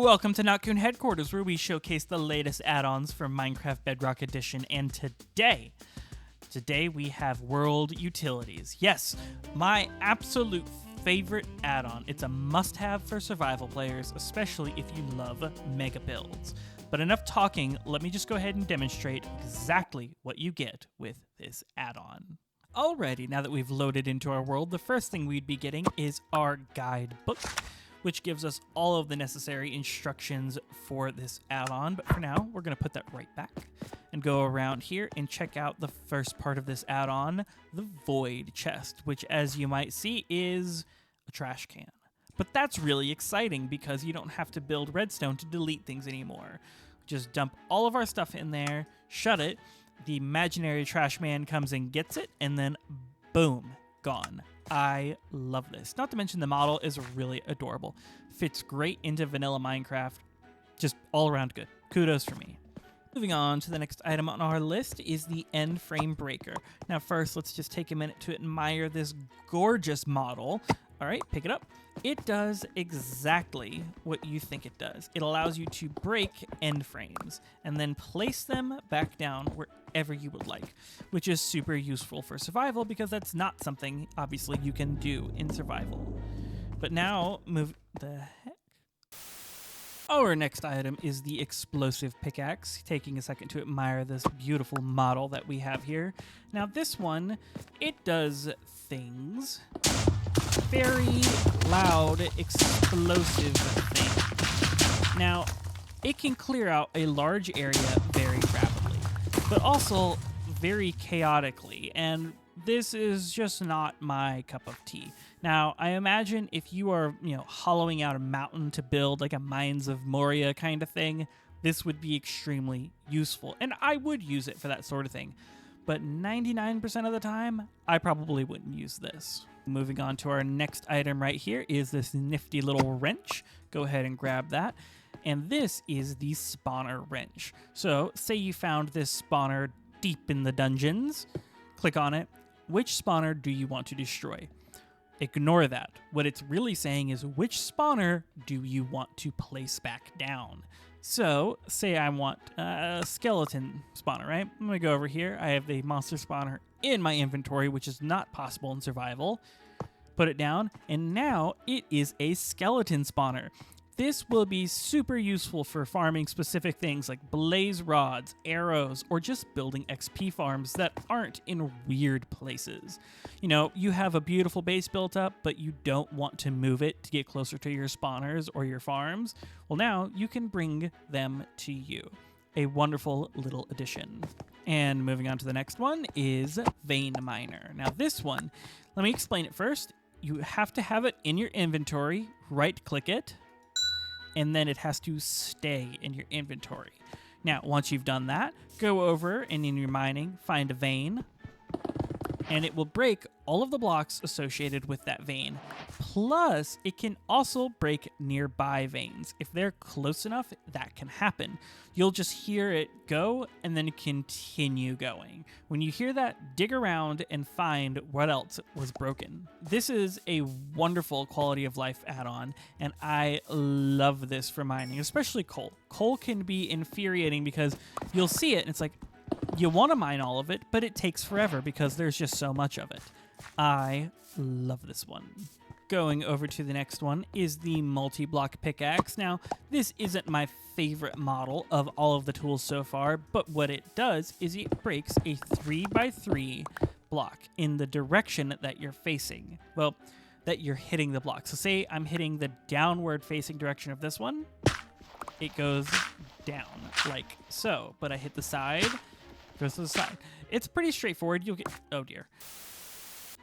Welcome to Notcoon Headquarters, where we showcase the latest add-ons for Minecraft Bedrock Edition, and today we have World Utilities. Yes, my absolute favorite add-on. It's a must-have for survival players, especially if you love mega builds. But enough talking, let me just go ahead and demonstrate exactly what you get with this add-on. Alrighty, now that we've loaded into our world, the first thing we'd be getting is our guidebook, which gives us all of the necessary instructions for this add-on. But for now, we're going to put that right back and go around here and check out the first part of this add-on, the void chest, which, as you might see, is a trash can. But that's really exciting because you don't have to build redstone to delete things anymore. Just dump all of our stuff in there, shut it, the imaginary trash man comes and gets it, and then boom, gone. I love this. Not to mention the model is really adorable. Fits great into vanilla Minecraft. Just all around good. Kudos for me. Moving on to the next item on our list is the end frame breaker. Now first, let's just take a minute to admire this gorgeous model. All right, pick it up. It does exactly what you think it does. It allows you to break end frames and then place them back down wherever you would like, which is super useful for survival because that's not something, obviously, you can do in survival. But now, move the heck? Our next item is the explosive pickaxe, taking a second to admire this beautiful model that we have here. Now this one, it does things. Very loud, explosive thing. Now, it can clear out a large area very rapidly, but also very chaotically, and this is just not my cup of tea. Now, I imagine if you are, hollowing out a mountain to build like a Mines of Moria kind of thing, this would be extremely useful, and I would use it for that sort of thing. But 99% of the time, I probably wouldn't use this. Moving on to our next item right here is this nifty little wrench. Go ahead and grab that. And this is the spawner wrench. So say you found this spawner deep in the dungeons. Click on it. Which spawner do you want to destroy? Ignore that. What it's really saying is which spawner do you want to place back down? So, say I want a skeleton spawner, right? I'm going to go over here. I have the monster spawner in my inventory, which is not possible in survival. Put it down, and now it is a skeleton spawner. This will be super useful for farming specific things like blaze rods, arrows, or just building XP farms that aren't in weird places. You have a beautiful base built up, but you don't want to move it to get closer to your spawners or your farms. Well, now you can bring them to you. A wonderful little addition. And moving on to the next one is Vein Miner. Now this one, let me explain it first. You have to have it in your inventory, right-click it, and then it has to stay in your inventory. Now, once you've done that, go over and in your mining, find a vein, and it will break all of the blocks associated with that vein. Plus, it can also break nearby veins. If they're close enough, that can happen. You'll just hear it go and then continue going. When you hear that, dig around and find what else was broken. This is a wonderful quality of life add-on, and I love this for mining, especially coal. Coal can be infuriating because you'll see it and it's like, you want to mine all of it, but it takes forever because there's just so much of it. I love this one. Going over to the next one is the Multiblock pickaxe. Now, this isn't my favorite model of all of the tools so far, but what it does is it breaks a 3x3 block in the direction that you're facing. Well, that you're hitting the block. So say I'm hitting the downward facing direction of this one. It goes down like so, but I hit the side, goes to the side. It's pretty straightforward. You'll get, oh dear.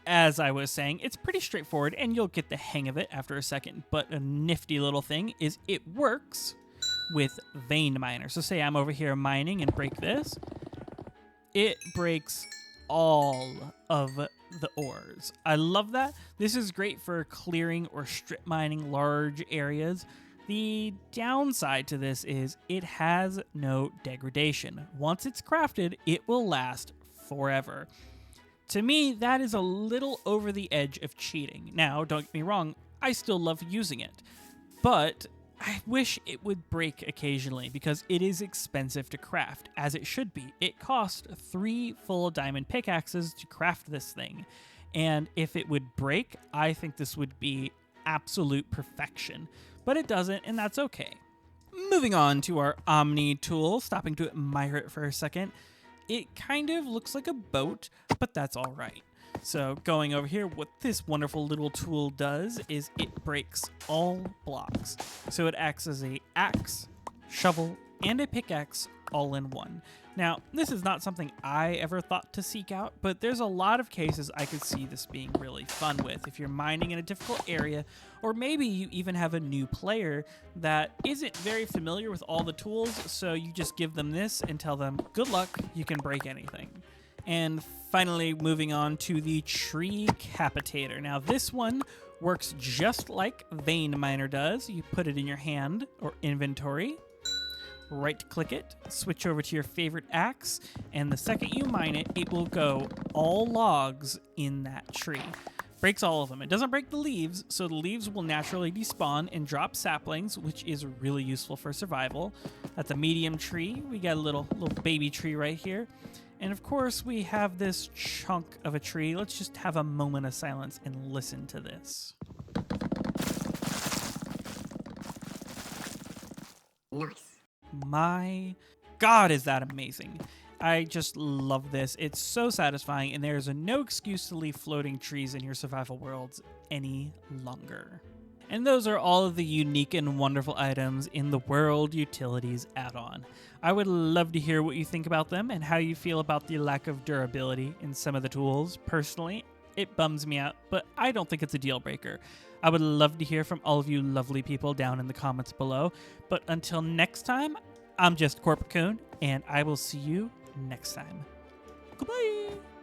As I was saying, it's pretty straightforward and you'll get the hang of it after a second, but a nifty little thing is it works with Vein Miner. So say I'm over here mining and break this. It breaks all of the ores. I love that. This is great for clearing or strip mining large areas. The downside to this is it has no degradation. Once it's crafted, it will last forever. To me, that is a little over the edge of cheating. Now, don't get me wrong, I still love using it. But I wish it would break occasionally because it is expensive to craft, as it should be. It cost 3 full diamond pickaxes to craft this thing. And if it would break, I think this would be absolute perfection. But it doesn't, and that's okay. Moving on to our Omni tool, stopping to admire it for a second. It kind of looks like a boat, but that's all right. So going over here, what this wonderful little tool does is it breaks all blocks. So it acts as a axe, shovel, and a pickaxe all in one. Now, this is not something I ever thought to seek out, but there's a lot of cases I could see this being really fun with. If you're mining in a difficult area, or maybe you even have a new player that isn't very familiar with all the tools, so you just give them this and tell them, good luck, you can break anything. And finally, moving on to the tree capitator. Now, this one works just like Vein Miner does. You put it in your hand or inventory, right-click it, switch over to your favorite axe, and the second you mine it, it will go all logs in that tree. Breaks all of them. It doesn't break the leaves, so the leaves will naturally despawn and drop saplings, which is really useful for survival. That's a medium tree. We got a little baby tree right here. And of course, we have this chunk of a tree. Let's just have a moment of silence and listen to this. Nice. My God, is that amazing. I just love this. It's so satisfying, and there's no excuse to leave floating trees in your survival worlds any longer. And those are all of the unique and wonderful items in the World Utilities add-on. I would love to hear what you think about them and how you feel about the lack of durability in some of the tools. Personally, it bums me out, but I don't think it's a deal breaker. I would love to hear from all of you lovely people down in the comments below. But until next time, I'm just Corp Coon, and I will see you next time. Goodbye!